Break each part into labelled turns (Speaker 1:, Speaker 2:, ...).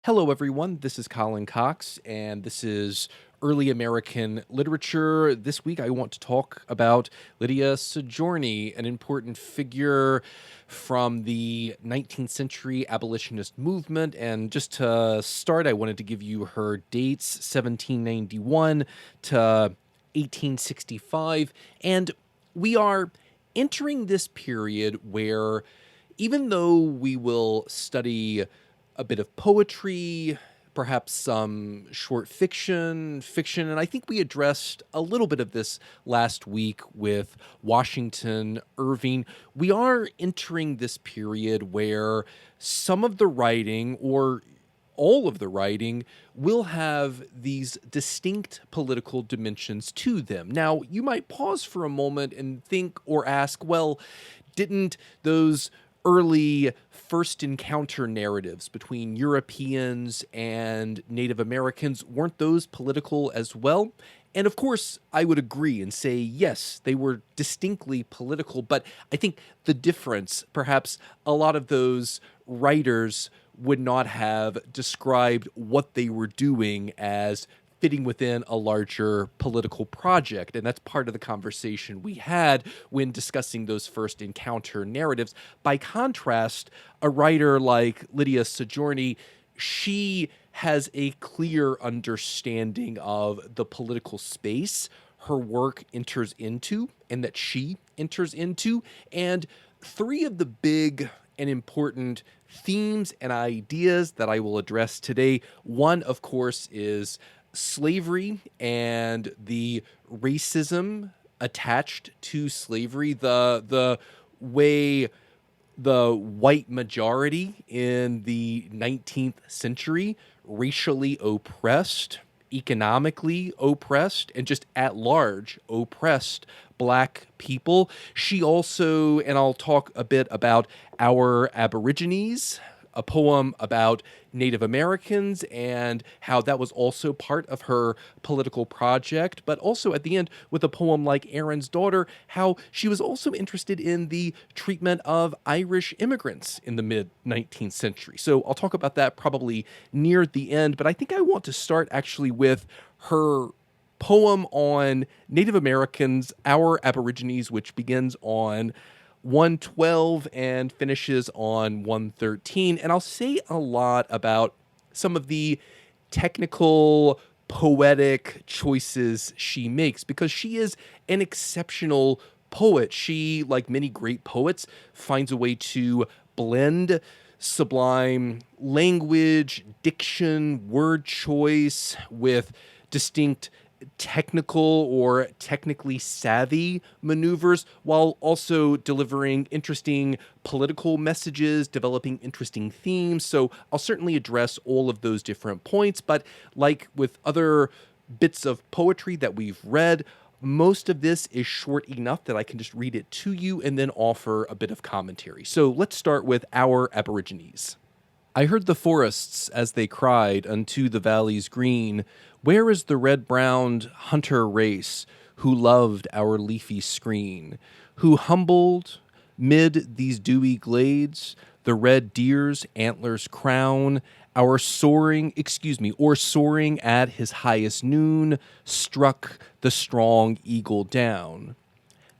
Speaker 1: Hello, everyone. This is Colin Cox, and this is Early American Literature. This week, I want to talk about Lydia Sojourner, an important figure from the 19th century abolitionist movement. And just to start, I wanted to give you her dates 1791 to 1865. And we are entering this period where, even though we will study a bit of poetry, perhaps some short fiction, and I think we addressed a little bit of this last week with Washington Irving. We are entering this period where some of the writing, or all of the writing, will have these distinct political dimensions to them. Now, you might pause for a moment and think or ask, well, didn't those early first encounter narratives between Europeans and Native Americans, weren't those political as well? And of course, I would agree and say, yes, they were distinctly political. But I think the difference, perhaps a lot of those writers would not have described what they were doing as fitting within a larger political project. And that's part of the conversation we had when discussing those first encounter narratives. By contrast, a writer like Lydia Sojourner, she has a clear understanding of the political space her work enters into and that she enters into. And three of the big and important themes and ideas that I will address today. One, of course, is slavery and the racism attached to slavery, the way the white majority in the 19th century racially oppressed, economically oppressed, and just at large oppressed Black people. She also, and I'll talk a bit about Our Aborigines, a poem about Native Americans and how that was also part of her political project, but also at the end with a poem like Aaron's Daughter, how she was also interested in the treatment of Irish immigrants in the mid-19th century. So I'll talk about that probably near the end, but I think I want to start actually with her poem on Native Americans, Our Aborigines, which begins on 112 and finishes on 113. And I'll say a lot about some of the technical, poetic choices she makes because she is an exceptional poet. She, like many great poets, finds a way to blend sublime language, diction, word choice with distinct technical or technically savvy maneuvers while also delivering interesting political messages, developing interesting themes. So I'll certainly address all of those different points, but like with other bits of poetry that we've read, most of this is short enough that I can just read it to you and then offer a bit of commentary. So let's start with Our Aborigines. I heard the forests as they cried unto the valleys green, where is the red-browned hunter race who loved our leafy screen, who humbled mid these dewy glades the red deer's antlers crown, our soaring at his highest noon, struck the strong eagle down.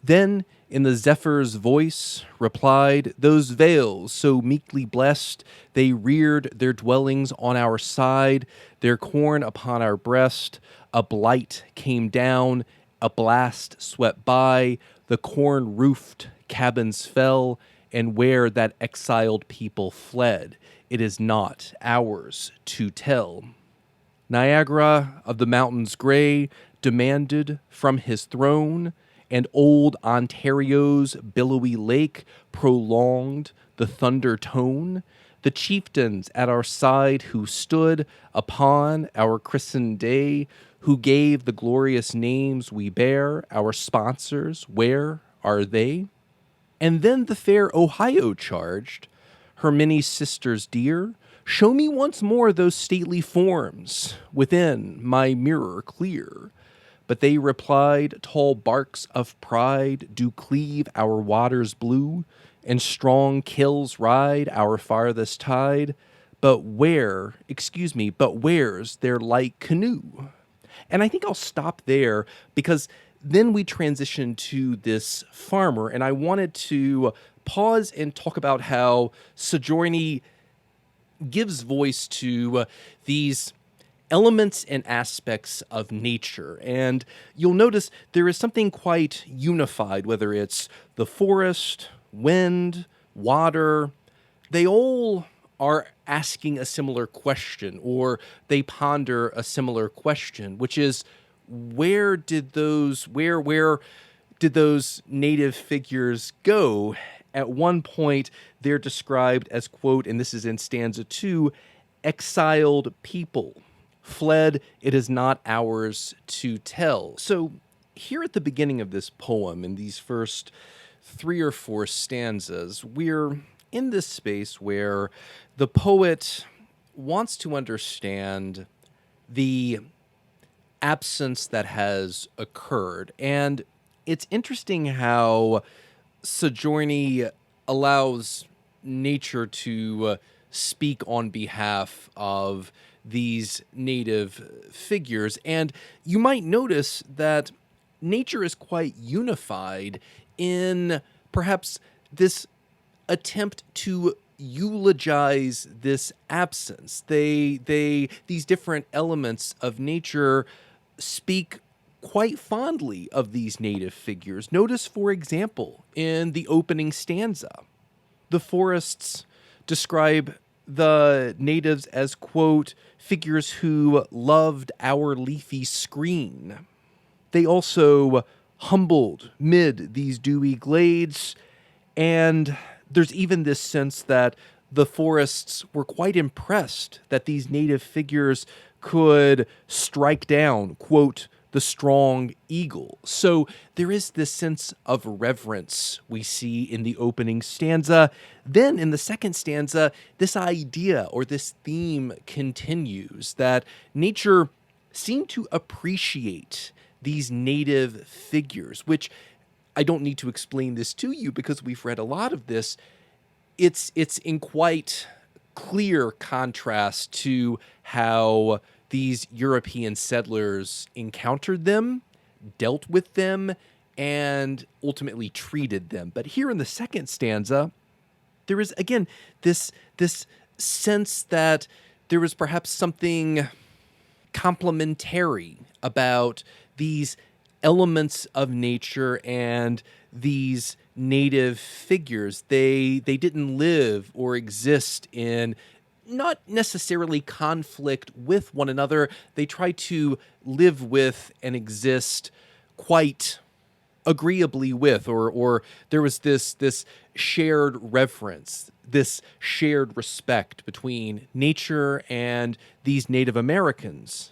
Speaker 1: Then, in the zephyr's voice, replied those vales so meekly blessed, they reared their dwellings on our side, their corn upon our breast. A blight came down, a blast swept by, the corn-roofed cabins fell, and where that exiled people fled, it is not ours to tell. Niagara of the mountains gray demanded from his throne, and old Ontario's billowy lake prolonged the thunder tone. The chieftains at our side who stood upon our christened day, who gave the glorious names we bear, our sponsors, where are they? And then the fair Ohio charged, her many sisters dear, show me once more those stately forms within my mirror clear. But they replied, tall barks of pride do cleave our waters blue, and strong kills ride our farthest tide. but where's their light canoe? And I think I'll stop there because then we transition to this farmer, and I wanted to pause and talk about how Sojourner gives voice to these elements and aspects of nature. And you'll notice there is something quite unified, whether it's the forest, wind, water, they all are asking a similar question, or they ponder a similar question, which is where did those native figures go? At one point, they're described as, quote, and this is in stanza 2, exiled people. Fled, it is not ours to tell. So here at the beginning of this poem, in these first 3 or 4 stanzas, we're in this space where the poet wants to understand the absence that has occurred. And it's interesting how Sojourner allows nature to speak on behalf of these native figures. And you might notice that nature is quite unified in perhaps this attempt to eulogize this absence. These different elements of nature speak quite fondly of these native figures. Notice, for example, in the opening stanza, the forests describe the natives as, quote, figures who loved our leafy screen. They also humbled mid these dewy glades, and there's even this sense that the forests were quite impressed that these native figures could strike down, quote, the strong eagle. So there is this sense of reverence we see in the opening stanza. Then in the second stanza, this idea or this theme continues that nature seemed to appreciate these native figures, which I don't need to explain this to you because we've read a lot of this. It's in quite clear contrast to how these European settlers encountered them, dealt with them, and ultimately treated them. But here in the second stanza, there is again this sense that there is perhaps something complementary about these elements of nature and these native figures. They didn't live or exist in not necessarily conflict with one another. They try to live with and exist quite agreeably with, or there was this shared reverence, this shared respect between nature and these Native Americans.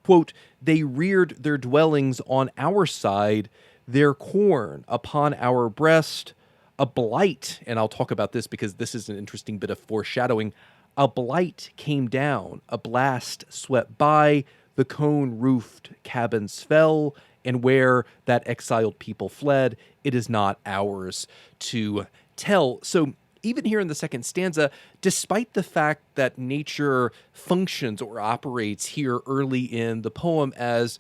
Speaker 1: Quote, they reared their dwellings on our side, their corn upon our breast, a blight, and I'll talk about this because this is an interesting bit of foreshadowing, a blight came down, a blast swept by, the cone-roofed cabins fell, and where that exiled people fled, it is not ours to tell. So even here in the second stanza, despite the fact that nature functions or operates here early in the poem as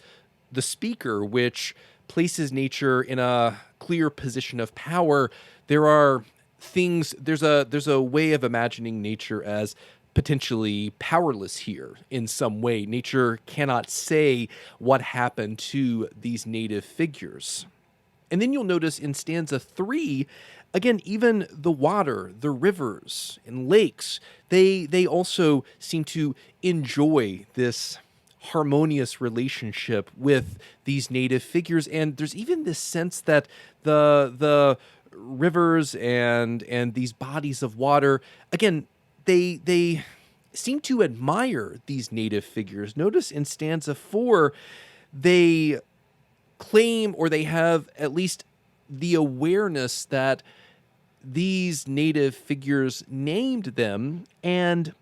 Speaker 1: the speaker, which places nature in a clear position of power, there are things, there's a way of imagining nature as potentially powerless here in some way. Nature cannot say what happened to these native figures. And then you'll notice in stanza 3, again, even the water, the rivers and lakes, they also seem to enjoy this harmonious relationship with these native figures. And there's even this sense that the rivers and these bodies of water, again, they seem to admire these native figures. Notice in stanza 4, they claim, or they have at least the awareness that these native figures named them, and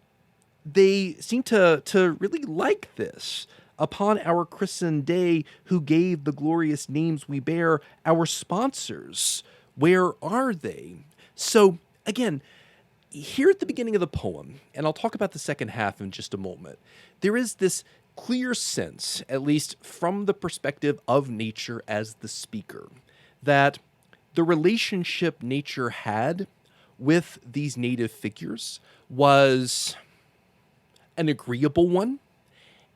Speaker 1: they seem to really like this. Upon our christened day, who gave the glorious names we bear, our sponsors, where are they? So again, here at the beginning of the poem, and I'll talk about the second half in just a moment, there is this clear sense, at least from the perspective of nature as the speaker, that the relationship nature had with these native figures was an agreeable one.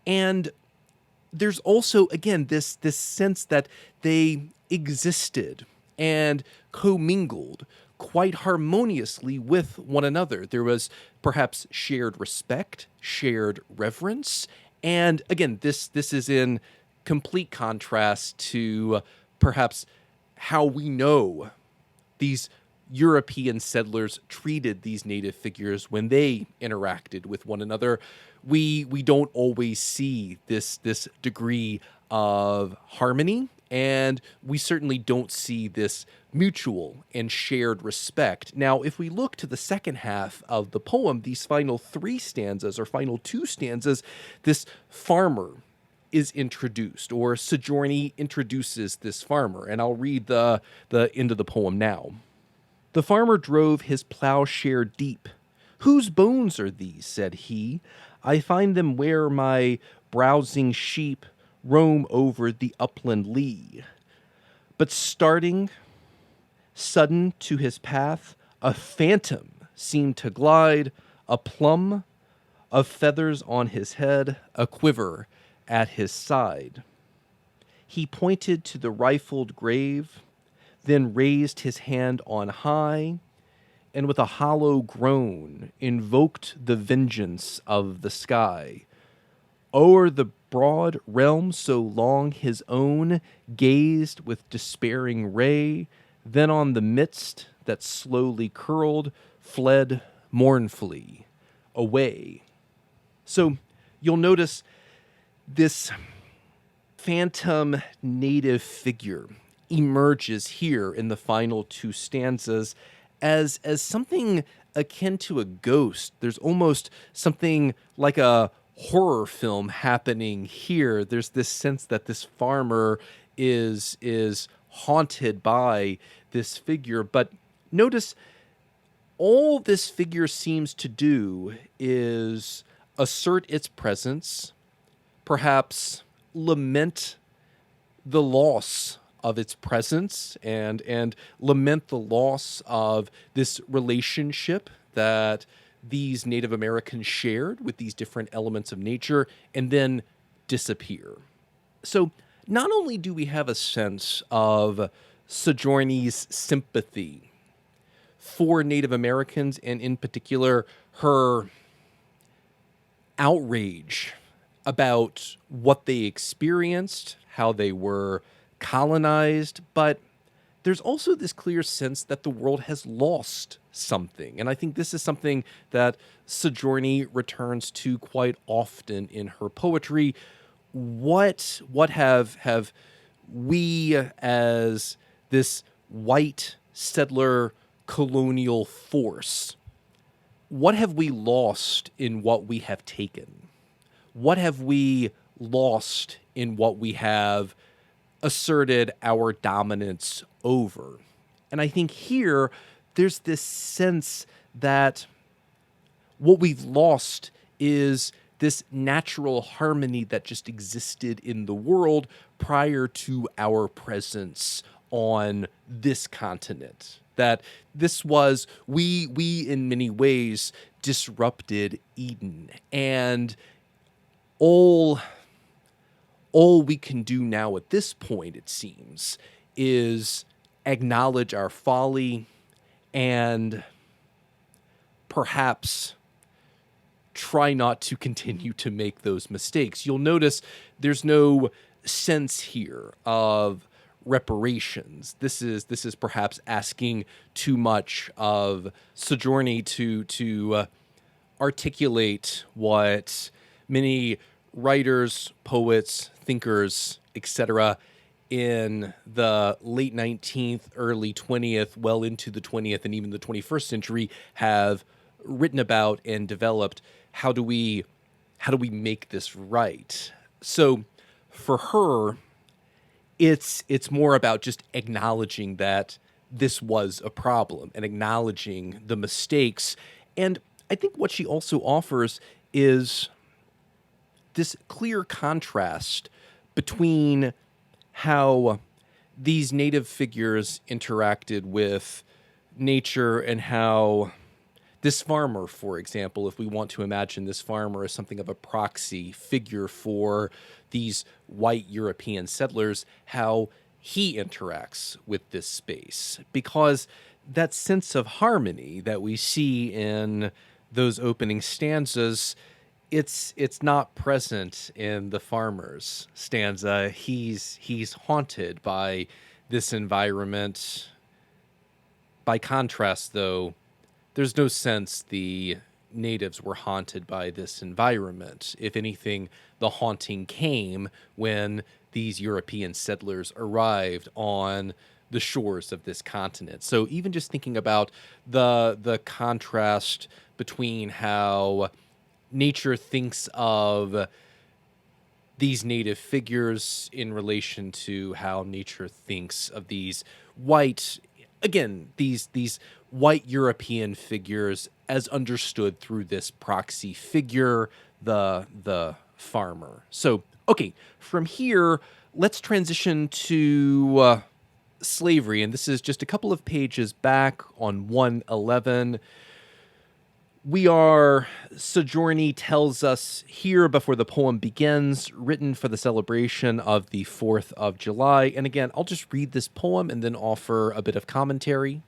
Speaker 1: And there's also, again, this sense that they existed and commingled quite harmoniously with one another. There was perhaps shared respect, shared reverence, and again, this is in complete contrast to perhaps how we know these European settlers treated these native figures when they interacted with one another. We don't always see this degree of harmony, and we certainly don't see this mutual and shared respect. Now, if we look to the second half of the poem, these final three stanzas or final two stanzas, this farmer is introduced, or Sojourny introduces this farmer, and I'll read the end of the poem now. The farmer drove his plowshare deep. "Whose bones are these?" said he. "I find them where my browsing sheep roam over the upland lea." But starting sudden to his path, a phantom seemed to glide, a plum of feathers on his head, a quiver at his side. He pointed to the rifled grave, then raised his hand on high, and with a hollow groan invoked the vengeance of the sky. O'er the broad realm so long his own gazed with despairing ray, then on the midst that slowly curled, fled mournfully away. So you'll notice this phantom native figure emerges here in the final two stanzas as something akin to a ghost. There's almost something like a horror film happening here. There's this sense that this farmer is haunted by this figure. But notice all this figure seems to do is assert its presence, perhaps lament the loss of its presence and lament the loss of this relationship that these Native Americans shared with these different elements of nature, and then disappear. So not only do we have a sense of Sojourny's sympathy for Native Americans, and in particular her outrage about what they experienced, how they were colonized, but there's also this clear sense that the world has lost something. And I think this is something that Sojourny returns to quite often in her poetry. What have we, as this white settler colonial force, what have we lost in what we have taken? What have we lost in what we have asserted our dominance over? And I think here there's this sense that what we've lost is this natural harmony that just existed in the world prior to our presence on this continent. That this was, we in many ways disrupted Eden, and all we can do now at this point, it seems, is acknowledge our folly and perhaps try not to continue to make those mistakes. You'll notice there's no sense here of reparations. This is perhaps asking too much of Sojourny to articulate what many writers, poets, thinkers, etc., in the late 19th, early 20th, well into the 20th, and even the 21st century have written about and developed. How do we make this right? So for her, it's more about just acknowledging that this was a problem and acknowledging the mistakes And I think what she also offers is this clear contrast between how these native figures interacted with nature and how this farmer, for example, if we want to imagine this farmer as something of a proxy figure for these white European settlers, how he interacts with this space. Because that sense of harmony that we see in those opening stanzas, it's not present in the farmer's stanza. He's haunted by this environment. By contrast, though, there's no sense the natives were haunted by this environment. If anything, the haunting came when these European settlers arrived on the shores of this continent. So even just thinking about the contrast between how nature thinks of these native figures in relation to how nature thinks of these white, again, these white European figures as understood through this proxy figure, the farmer. So, okay, from here, let's transition to slavery, and this is just a couple of pages back on 111. Sojourny tells us here before the poem begins, written for the celebration of the 4th of July. And again, I'll just read this poem and then offer a bit of commentary.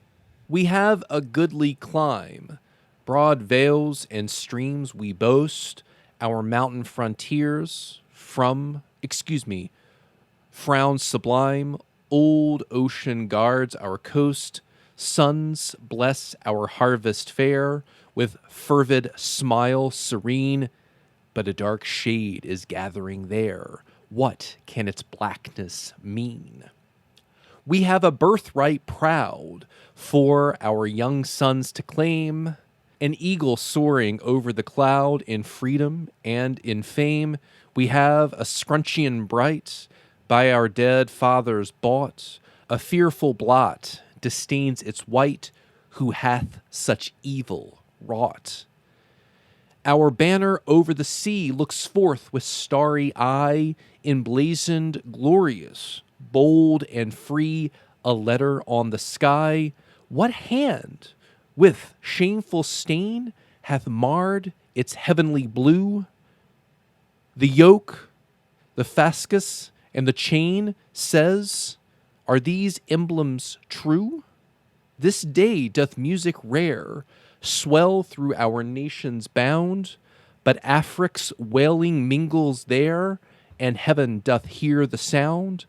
Speaker 1: We have a goodly clime, broad vales and streams we boast, our mountain frontiers frowns sublime, old ocean guards our coast, suns bless our harvest fair, with fervid smile serene, but a dark shade is gathering there. What can its blackness mean? We have a birthright proud for our young sons to claim, an eagle soaring over the cloud in freedom and in fame. We have a scruncheon bright, by our dead fathers bought, a fearful blot disdains its white, who hath such evil wrought. Our banner over the sea looks forth with starry eye, emblazoned glorious, bold and free, a letter on the sky. What hand, with shameful stain, hath marred its heavenly blue? The yoke, the fascus, and the chain says, are these emblems true? This day doth music rare swell through our nation's bound, but Afric's wailing mingles there, and heaven doth hear the sound.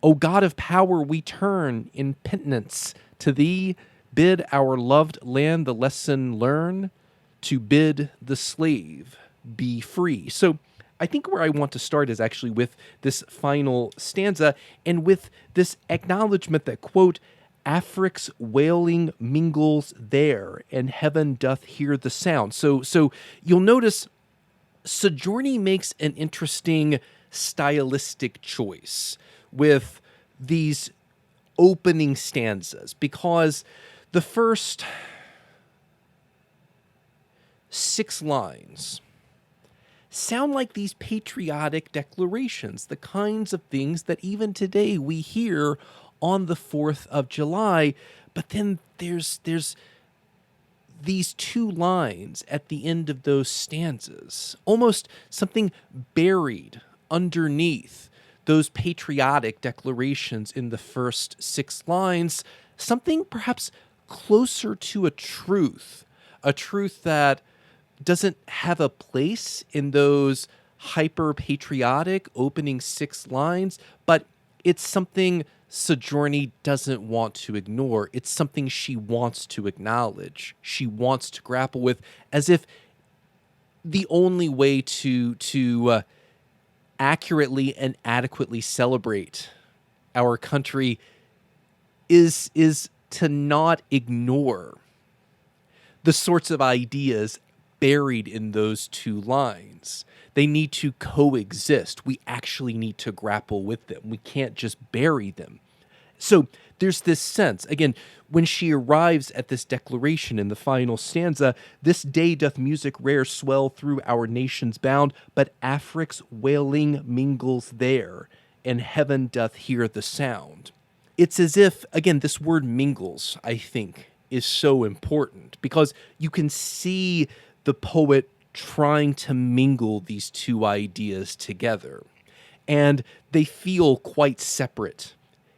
Speaker 1: O God of power, we turn in penitence to thee, bid our loved land the lesson learn, to bid the slave be free. So I think where I want to start is actually with this final stanza and with this acknowledgement that, quote, Afric's wailing mingles there, and heaven doth hear the sound. So you'll notice Sojourny makes an interesting stylistic choice with these opening stanzas, because the first 6 lines sound like these patriotic declarations, the kinds of things that even today we hear on the 4th of July. But then there's these 2 lines at the end of those stanzas, almost something buried underneath those patriotic declarations in the first 6 lines, something perhaps closer to a truth that doesn't have a place in those hyper-patriotic opening 6 lines, but it's something Sojourny doesn't want to ignore. It's something she wants to acknowledge. She wants to grapple with, as if the only way to accurately and adequately celebrate our country is to not ignore the sorts of ideas buried in those 2 lines. They need to coexist. We actually need to grapple with them. We can't just bury them. So there's this sense, again, when she arrives at this declaration in the final stanza, this day doth music rare swell through our nation's bound, but Afric's wailing mingles there, and heaven doth hear the sound. It's as if, again, this word mingles, I think, is so important because you can see the poet trying to mingle these two ideas together. And they feel quite separate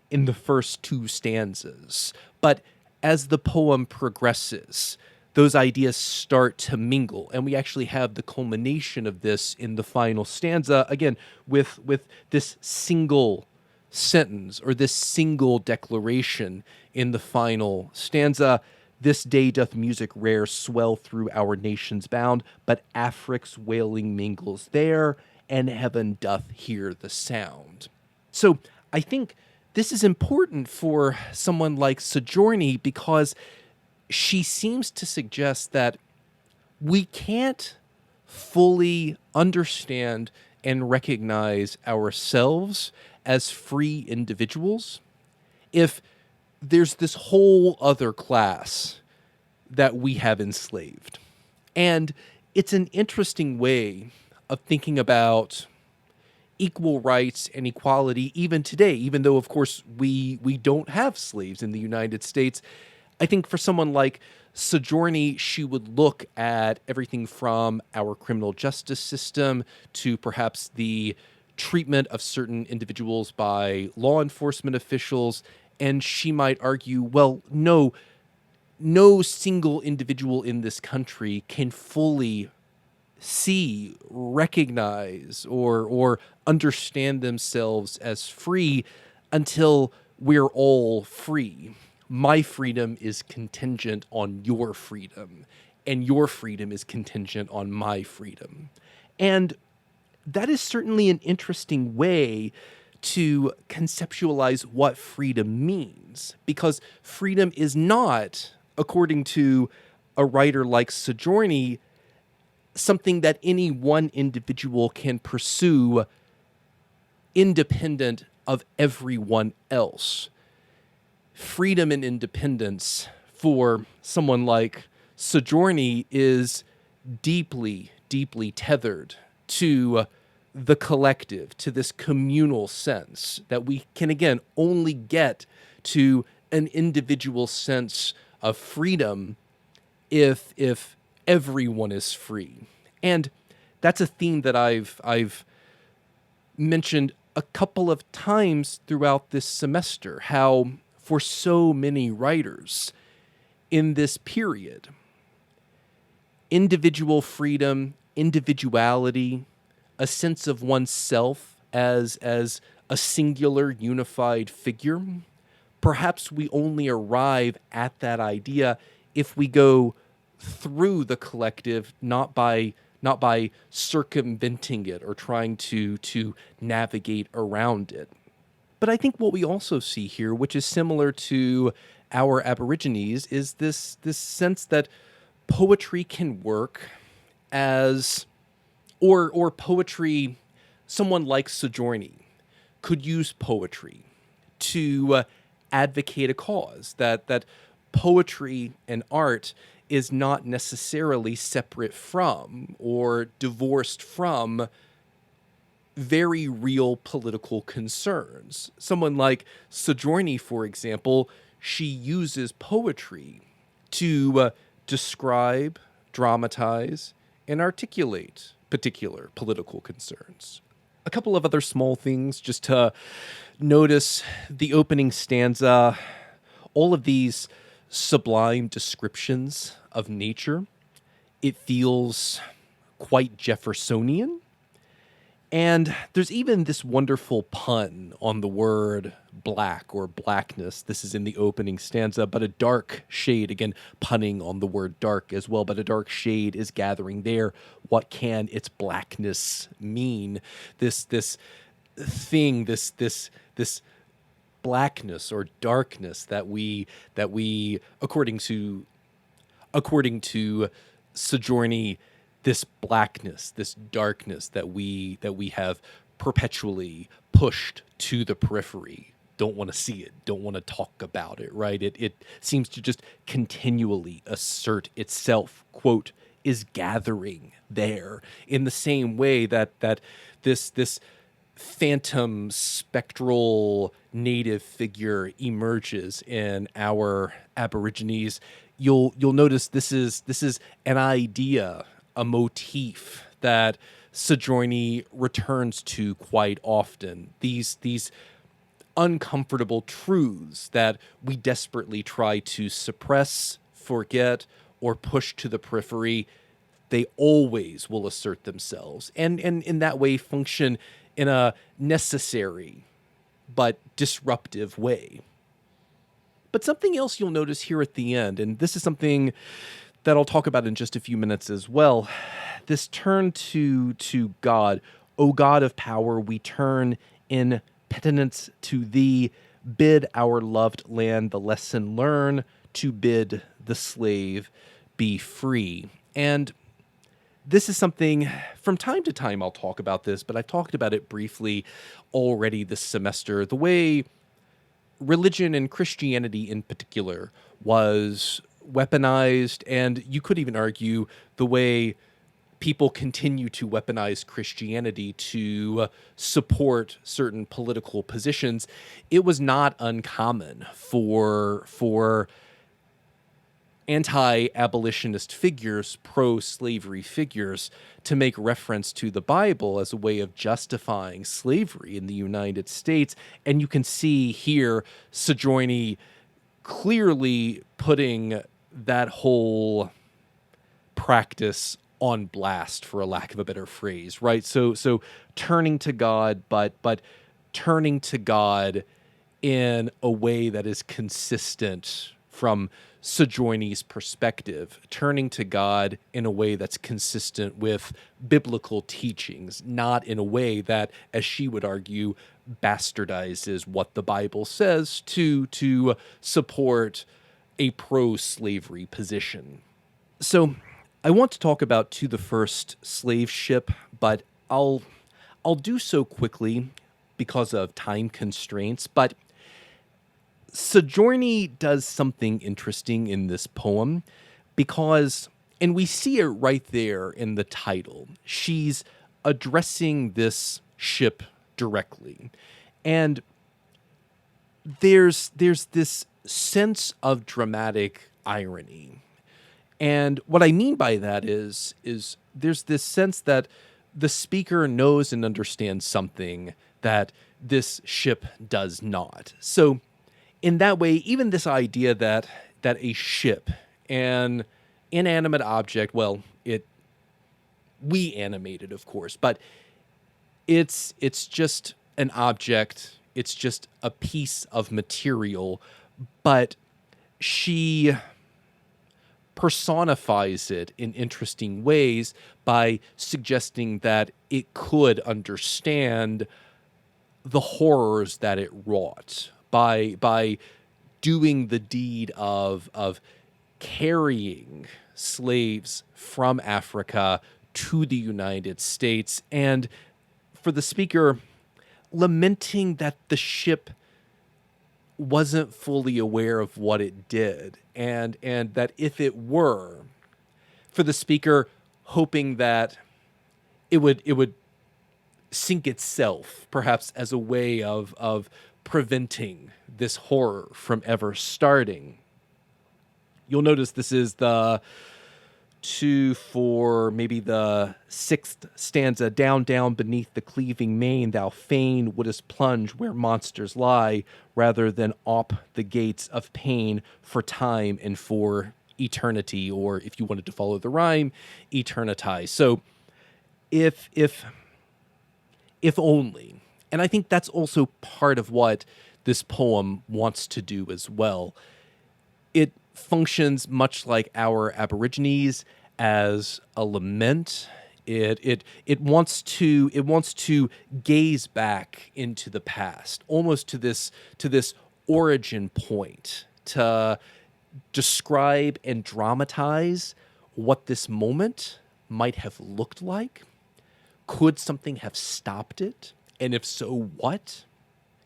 Speaker 1: in the first two stanzas. But as the poem progresses, those ideas start to mingle. And we actually have the culmination of this in the final stanza, again, with this single sentence or this single declaration in the final stanza. This day doth music rare swell through our nation's bound, but Afric's wailing mingles there, and heaven doth hear the sound. So I think this is important for someone like Sojourny because she seems to suggest that we can't fully understand and recognize ourselves as free individuals if there's this whole other class that we have enslaved. And it's an interesting way of thinking about equal rights and equality even today, even though, of course, we don't have slaves in the United States. I think for someone like Sojourny, she would look at everything from our criminal justice system to perhaps the treatment of certain individuals by law enforcement officials, and she might argue, well, no single individual in this country can fully see, recognize, or understand themselves as free until we're all free. My freedom is contingent on your freedom, and your freedom is contingent on my freedom. And that is certainly an interesting way to conceptualize what freedom means, because freedom is not, according to a writer like Sojourny, something that any one individual can pursue independent of everyone else. Freedom and independence for someone like Sojourny is deeply, deeply tethered to the collective, to this communal sense that we can, again, only get to an individual sense of freedom if everyone is free. And that's a theme that I've mentioned a couple of times throughout this semester, how for so many writers in this period, individual freedom, individuality, a sense of oneself as a singular unified figure, perhaps we only arrive at that idea if we go through the collective, not by circumventing it or trying to navigate around it. But I think what we also see here, which is similar to our Aborigines, is this sense that poetry can work as, or poetry, someone like Sojourny could use poetry to advocate a cause, that poetry and art is not necessarily separate from or divorced from very real political concerns. Someone like Sojourny, for example, she uses poetry to describe, dramatize, and articulate particular political concerns. A couple of other small things just to notice: the opening stanza, all of these sublime descriptions of nature. It feels quite Jeffersonian. And there's even this wonderful pun on the word black or blackness. This is in the opening stanza, but a dark shade, again, punning on the word dark as well, but a dark shade is gathering there. What can its blackness mean? This thing, this blackness or darkness that we according to Sojourny, this blackness, this darkness that we have perpetually pushed to the periphery, don't want to see it, don't want to talk about it, right? It seems to just continually assert itself, quote, is gathering there in the same way that this phantom spectral native figure emerges in our Aborigines. You'll notice this is an idea, a motif that Sojourner returns to quite often. These uncomfortable truths that we desperately try to suppress, forget, or push to the periphery, they always will assert themselves and in that way function in a necessary but disruptive way. But something else you'll notice here at the end, and this is something that I'll talk about in just a few minutes as well, this turn to God. O God of power, we turn in penitence to thee, bid our loved land the lesson learn, to bid the slave be free. And this is something, from time to time I'll talk about this, but I've talked about it briefly already this semester. The way religion and Christianity in particular was weaponized, and you could even argue the way people continue to weaponize Christianity to support certain political positions. It was not uncommon for anti-abolitionist figures, pro-slavery figures, to make reference to the Bible as a way of justifying slavery in the United States. And you can see here Sojourner clearly putting that whole practice on blast, for a lack of a better phrase, right? So turning to God, but turning to God in a way that is consistent from Sojourner's perspective, turning to God in a way that's consistent with biblical teachings, not in a way that, as she would argue, bastardizes what the Bible says to support a pro-slavery position. So I want to talk about To the First Slave Ship, but I'll do so quickly because of time constraints. But Sojourner does something interesting in this poem because, and we see it right there in the title, she's addressing this ship directly. And there's this sense of dramatic irony. And what I mean by that is there's this sense that the speaker knows and understands something that this ship does not. So in that way, even this idea that a ship, an inanimate object, well, we animate it, of course, but it's just an object, it's just a piece of material, but she personifies it in interesting ways by suggesting that it could understand the horrors that it wrought by doing the deed of carrying slaves from Africa to the United States, and for the speaker lamenting that the ship wasn't fully aware of what it did, and that if it were, for the speaker hoping that it would sink itself, perhaps as a way of preventing this horror from ever starting. You'll notice this is the 2, 4, maybe the 6th stanza. Down, down beneath the cleaving main, thou fain wouldest plunge where monsters lie, rather than op the gates of pain for time and for eternity, or if you wanted to follow the rhyme, eternitize. So if only, and I think that's also part of what this poem wants to do as well. It functions much like our Aborigines as a lament. It wants to gaze back into the past, almost to this origin point, to describe and dramatize what this moment might have looked like. Could something have stopped it? And if so, what?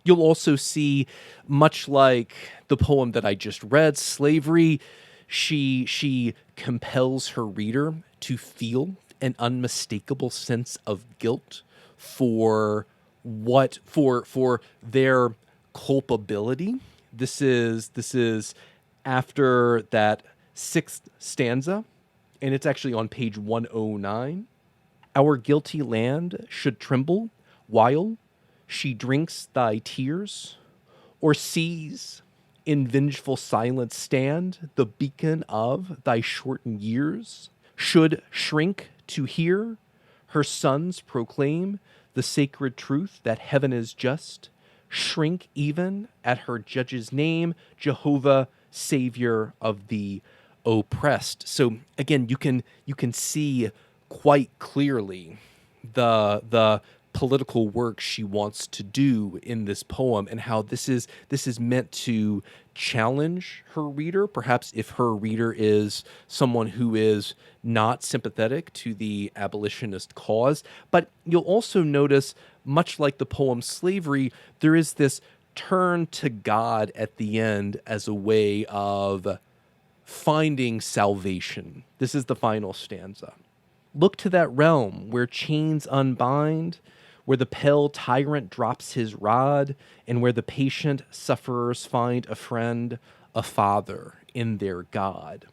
Speaker 1: You'll also see, much like the poem that I just read, Slavery, she compels her reader to feel an unmistakable sense of guilt for for their culpability. This is after that sixth stanza, and it's actually on page 109. Our guilty land should tremble while she drinks thy tears, or sees in vengeful silence stand the beacon of thy shortened years, should shrink to hear her sons proclaim the sacred truth that heaven is just, shrink even at her judge's name, Jehovah, Savior of the oppressed. So again, you can see quite clearly the political work she wants to do in this poem, and how this is meant to challenge her reader, perhaps if her reader is someone who is not sympathetic to the abolitionist cause. But you'll also notice, much like the poem Slavery, there is this turn to God at the end as a way of finding salvation. This is the final stanza. Look to that realm where chains unbind, where the pale tyrant drops his rod, and where the patient sufferers find a friend, a father in their God.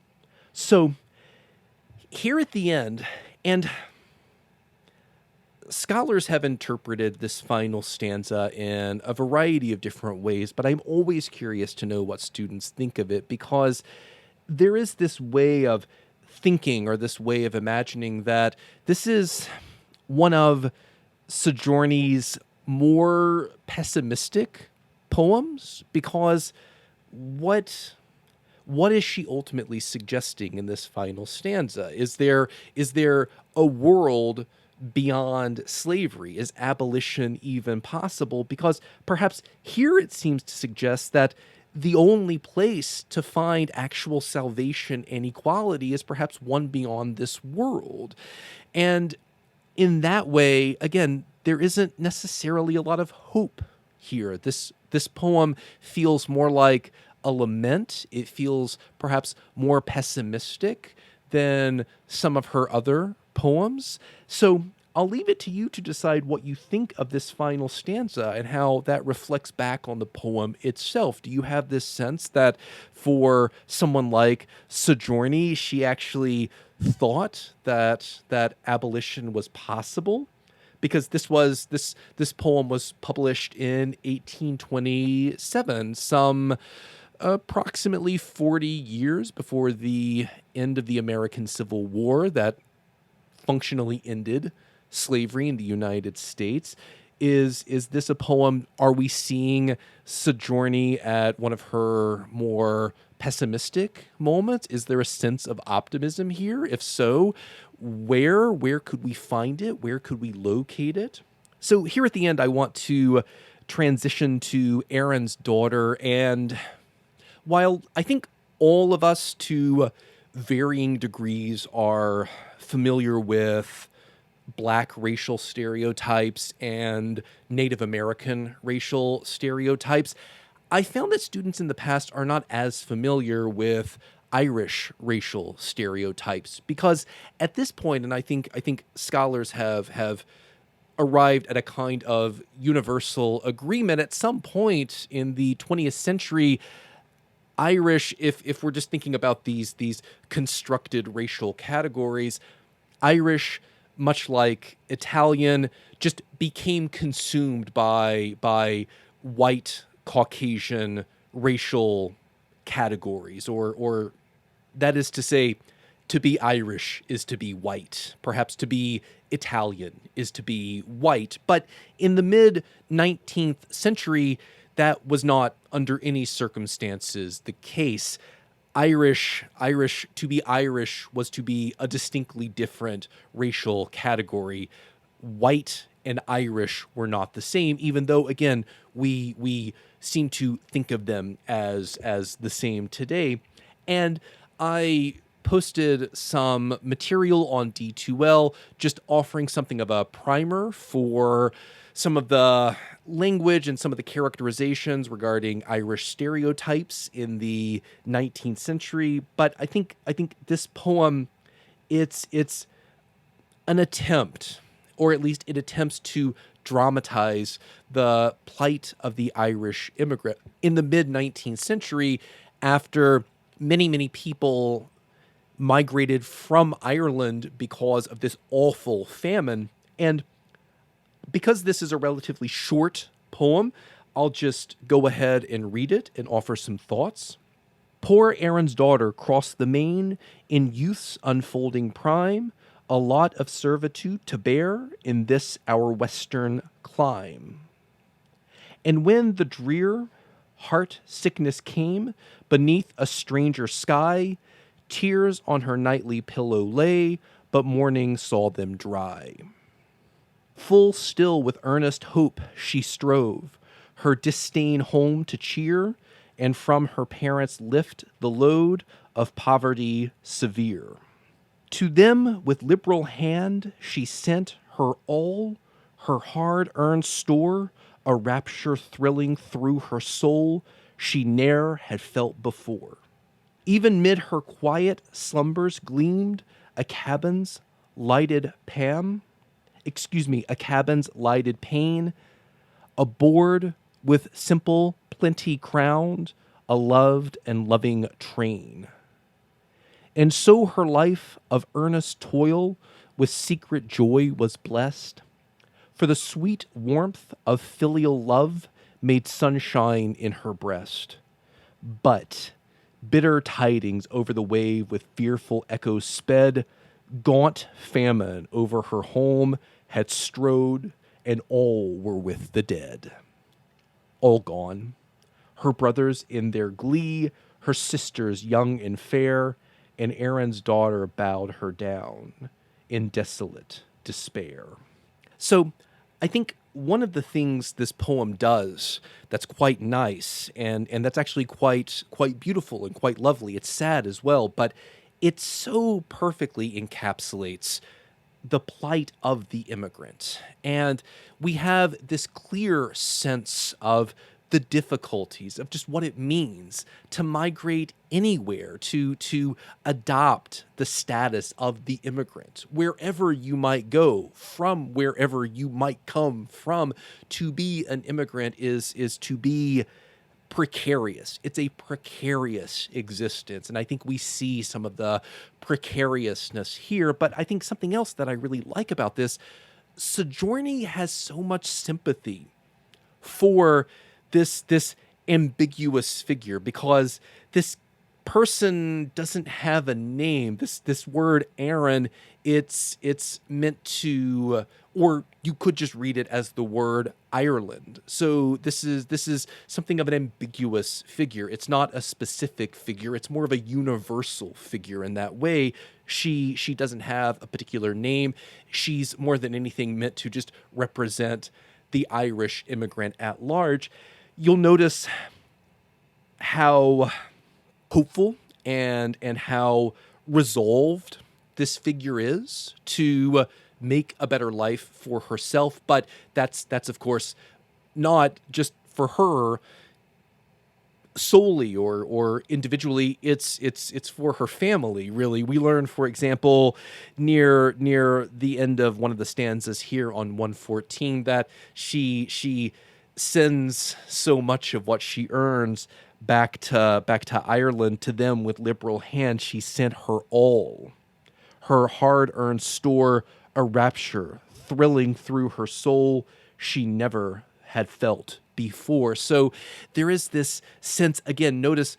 Speaker 1: So here at the end, and scholars have interpreted this final stanza in a variety of different ways, but I'm always curious to know what students think of it, because there is this way of thinking, or this way of imagining, that this is one of Sojourner's more pessimistic poems, because what is she ultimately suggesting in this final stanza? Is there a world beyond slavery? Is abolition even possible? Because perhaps here it seems to suggest that the only place to find actual salvation and equality is perhaps one beyond this world. And in that way, again, there isn't necessarily a lot of hope here. This poem feels more like a lament. It feels perhaps more pessimistic than some of her other poems. So I'll leave it to you to decide what you think of this final stanza and how that reflects back on the poem itself. Do you have this sense that for someone like Sojourner, she actually thought that abolition was possible? Because this poem was published in 1827, some approximately 40 years before the end of the American Civil War that functionally ended slavery in the United States. Is this a poem? Are we seeing Sojourner at one of her more pessimistic moments? Is there a sense of optimism here? If so, where could we find it? Where could we locate it? So here at the end, I want to transition to Aaron's daughter. And while I think all of us to varying degrees are familiar with Black racial stereotypes and Native American racial stereotypes, I found that students in the past are not as familiar with Irish racial stereotypes, because at this point, and I think scholars have arrived at a kind of universal agreement, at some point in the 20th century, Irish, if we're just thinking about these constructed racial categories, Irish, much like Italian, just became consumed by white Caucasian racial categories, or that is to say, to be Irish is to be white. Perhaps to be Italian is to be white. But in the mid 19th century, that was not under any circumstances the case. Irish, to be Irish was to be a distinctly different racial category. White and Irish were not the same, even though, again, we seem to think of them as the same today. And I posted some material on D2L, just offering something of a primer for some of the language and some of the characterizations regarding Irish stereotypes in the 19th century. But I think this poem, it's an attempt, or at least it attempts to dramatize the plight of the Irish immigrant in the mid 19th century after many people migrated from Ireland because of this awful famine. And because this is a relatively short poem, I'll just go ahead and read it and offer some thoughts. Poor Erin's daughter crossed the main in youth's unfolding prime, a lot of servitude to bear in this our western clime. And when the drear heart sickness came beneath a stranger sky, tears on her nightly pillow lay, but morning saw them dry. Full still with earnest hope she strove, her disdain home to cheer, and from her parents lift the load of poverty severe. To them with liberal hand she sent her all, her hard-earned store, a rapture thrilling through her soul she ne'er had felt before. Even mid her quiet slumbers gleamed a cabin's lighted a cabin's lighted pane, a board with simple plenty crowned, a loved and loving train. And so her life of earnest toil with secret joy was blessed, for the sweet warmth of filial love made sunshine in her breast. But bitter tidings over the wave with fearful echoes sped, gaunt famine over her home had strode, and all were with the dead. All gone, her brothers in their glee, her sisters young and fair, and Erin's daughter bowed her down in desolate despair. So I think one of the things this poem does that's quite nice and that's actually quite beautiful and quite lovely, it's sad as well, but it so perfectly encapsulates the plight of the immigrant. And we have this clear sense of the difficulties of just what it means to migrate anywhere, to adopt the status of the immigrant, wherever you might go from, wherever you might come from. To be an immigrant is to be precarious. It's a precarious existence. And I think we see some of the precariousness here. But I think something else that I really like about this, Sojourner has so much sympathy for this ambiguous figure, because this person doesn't have a name. This word Erin, it's meant to, or you could just read it as the word Ireland. So this is something of an ambiguous figure. It's not a specific figure. It's more of a universal figure in that way. She doesn't have a particular name. She's more than anything meant to just represent the Irish immigrant at large. You'll notice how hopeful and how resolved this figure is to make a better life for herself, but that's of course not just for her solely or individually. It's for her family, really. We learn, for example, near the end of one of the stanzas here on 114, that she sends so much of what she earns back to Ireland. To them with liberal hand she sent her all, her hard-earned store, a rapture thrilling through her soul she never had felt before. So there is this sense, again, notice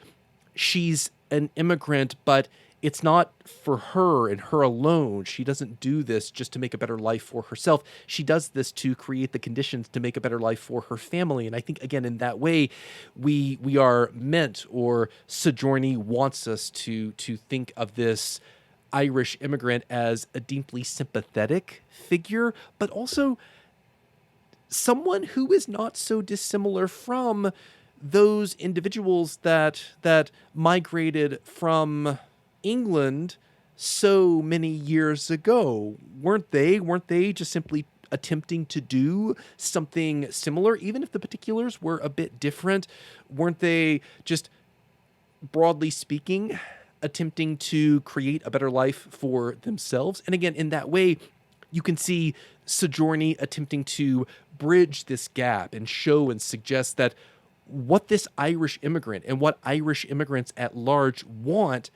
Speaker 1: she's an immigrant, but it's not for her and her alone. She doesn't do this just to make a better life for herself. She does this to create the conditions to make a better life for her family. And I think, again, in that way, we are meant, or Sojourner wants us to think of this Irish immigrant as a deeply sympathetic figure, but also someone who is not so dissimilar from those individuals that migrated from England so many years ago. Weren't they? Weren't they just simply attempting to do something similar, even if the particulars were a bit different? Weren't they just, broadly speaking, attempting to create a better life for themselves? And again, in that way, you can see Sojourner attempting to bridge this gap and show and suggest that what this Irish immigrant and what Irish immigrants at large want,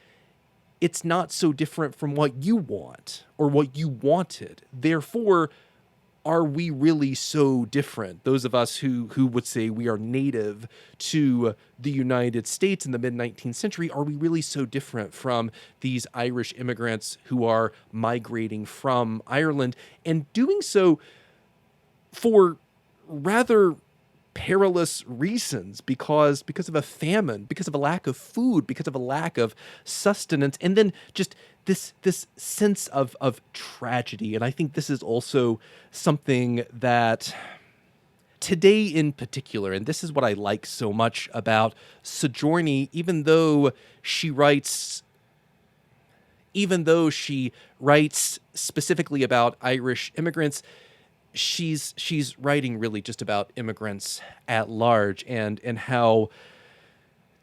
Speaker 1: it's not so different from what you want or what you wanted. Therefore, are we really so different? Those of us who would say we are native to the United States in the mid-19th century, are we really so different from these Irish immigrants who are migrating from Ireland and doing so for rather perilous reasons, because of a famine, because of a lack of food, because of a lack of sustenance, and then just this sense of tragedy. And I think this is also something that today in particular, and this is what I like so much about Sojourner, even though she writes specifically about Irish immigrants, she's writing really just about immigrants at large, and how,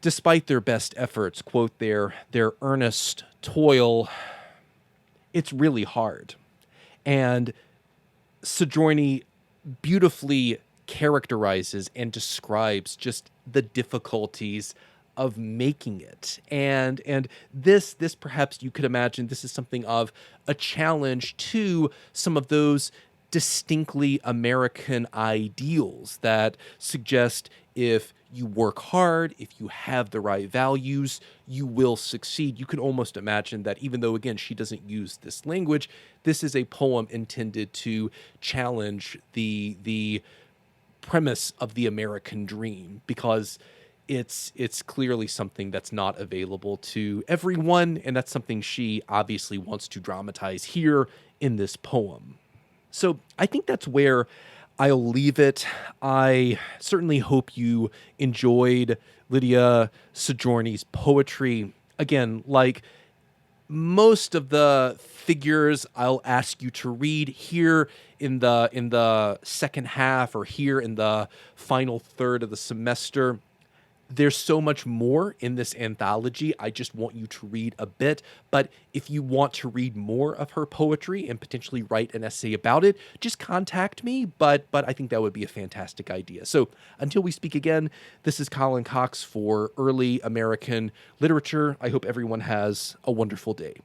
Speaker 1: despite their best efforts, quote, their earnest toil, it's really hard. And Sojourner beautifully characterizes and describes just the difficulties of making it. And this perhaps you could imagine this is something of a challenge to some of those distinctly American ideals that suggest if you work hard, if you have the right values, you will succeed. You can almost imagine that, even though, again, she doesn't use this language, this is a poem intended to challenge the premise of the American dream, because it's clearly something that's not available to everyone, and that's something she obviously wants to dramatize here in this poem. So I think that's where I'll leave it. I certainly hope you enjoyed Lydia Sojourner's poetry. Again, like most of the figures I'll ask you to read here in the second half, or here in the final third of the semester, there's so much more in this anthology. I just want you to read a bit. But if you want to read more of her poetry and potentially write an essay about it, just contact me. But I think that would be a fantastic idea. So until we speak again, this is Colin Cox for Early American Literature. I hope everyone has a wonderful day.